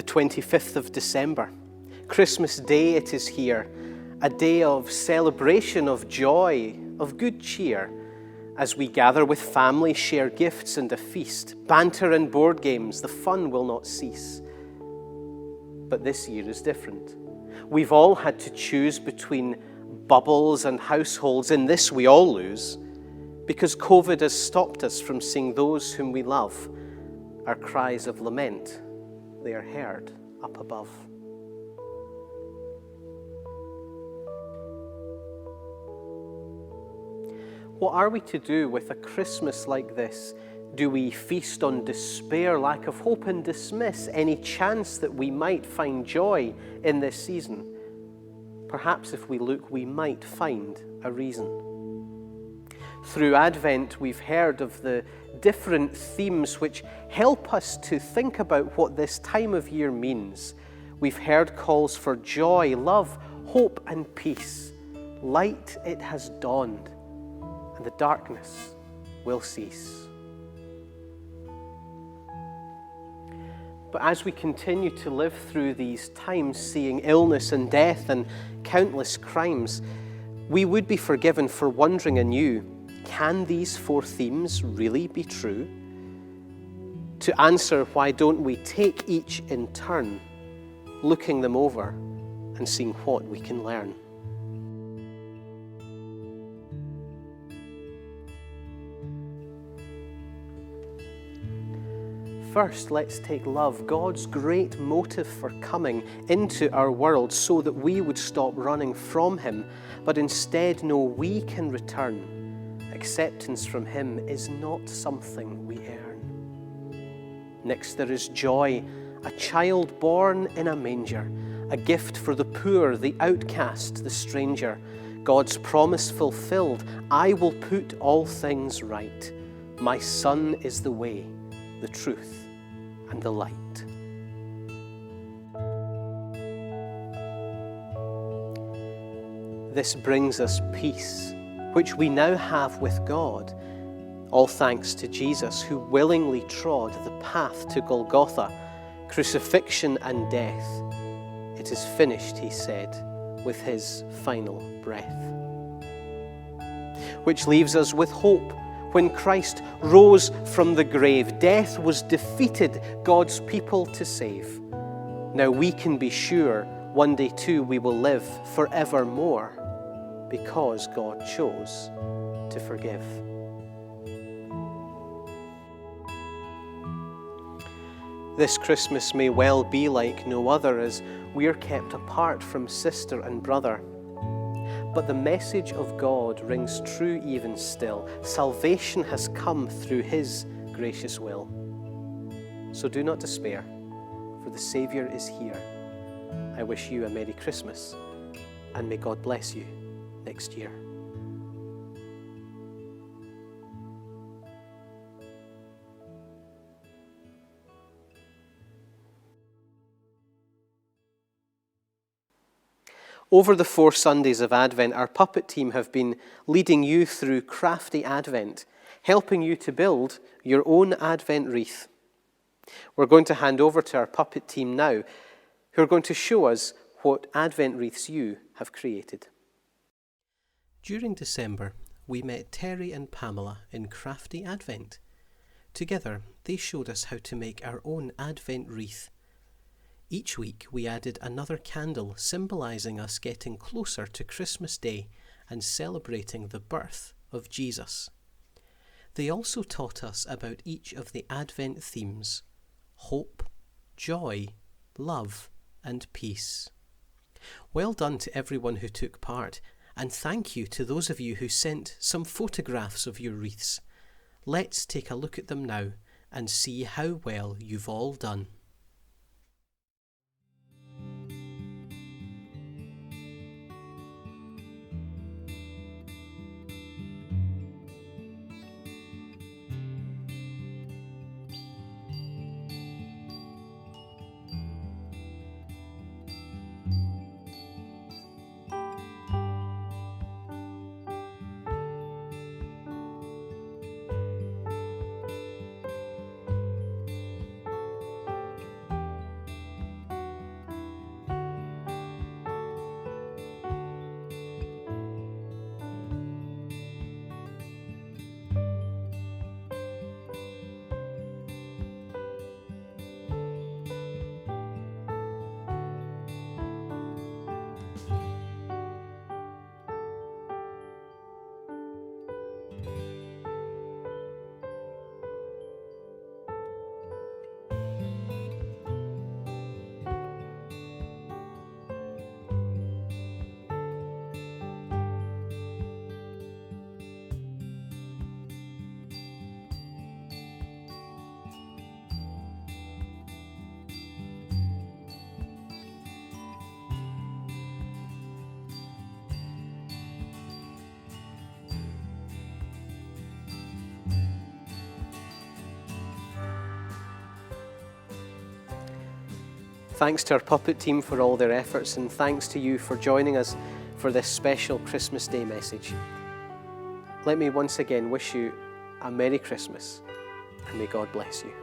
the 25th of December. Christmas Day it is here, a day of celebration, of joy, of good cheer, as we gather with family, share gifts and a feast, banter and board games, the fun will not cease. But this year is different. We've all had to choose between bubbles and households. In this we all lose, because COVID has stopped us from seeing those whom we love. Our cries of lament, they are heard up above. What are we to do with a Christmas like this? Do we feast on despair, lack of hope, and dismiss any chance that we might find joy in this season? Perhaps if we look, we might find a reason. Through Advent, we've heard of the different themes which help us to think about what this time of year means. We've heard calls for joy, love, hope, and peace. Light, it has dawned, and the darkness will cease. But as we continue to live through these times, seeing illness and death and countless crimes, we would be forgiven for wondering anew, can these four themes really be true? To answer, why don't we take each in turn, looking them over and seeing what we can learn? First, let's take love, God's great motive for coming into our world so that we would stop running from Him, but instead know we can return. Acceptance from Him is not something we earn. Next, there is joy, a child born in a manger, a gift for the poor, the outcast, the stranger. God's promise fulfilled, I will put all things right. My Son is the way, the truth, and the light. This brings us peace, which we now have with God, all thanks to Jesus, who willingly trod the path to Golgotha, crucifixion and death. It is finished, he said, with his final breath. Which leaves us with hope. When Christ rose from the grave, death was defeated, God's people to save. Now we can be sure one day too we will live forevermore, because God chose to forgive. This Christmas may well be like no other, as we are kept apart from sister and brother. But the message of God rings true even still. Salvation has come through His gracious will. So do not despair, for the Saviour is here. I wish you a Merry Christmas, and may God bless you next year. Over the 4 Sundays of Advent, our puppet team have been leading you through crafty Advent, helping you to build your own Advent wreath. We're going to hand over to our puppet team now, who are going to show us what Advent wreaths you have created. During December, we met Terry and Pamela in Crafty Advent. Together, they showed us how to make our own Advent wreath. Each week we added another candle, symbolising us getting closer to Christmas Day and celebrating the birth of Jesus. They also taught us about each of the Advent themes: hope, joy, love, and peace. Well done to everyone who took part, and thank you to those of you who sent some photographs of your wreaths. Let's take a look at them now and see how well you've all done. Thanks to our puppet team for all their efforts, and thanks to you for joining us for this special Christmas Day message. Let me once again wish you a Merry Christmas, and may God bless you.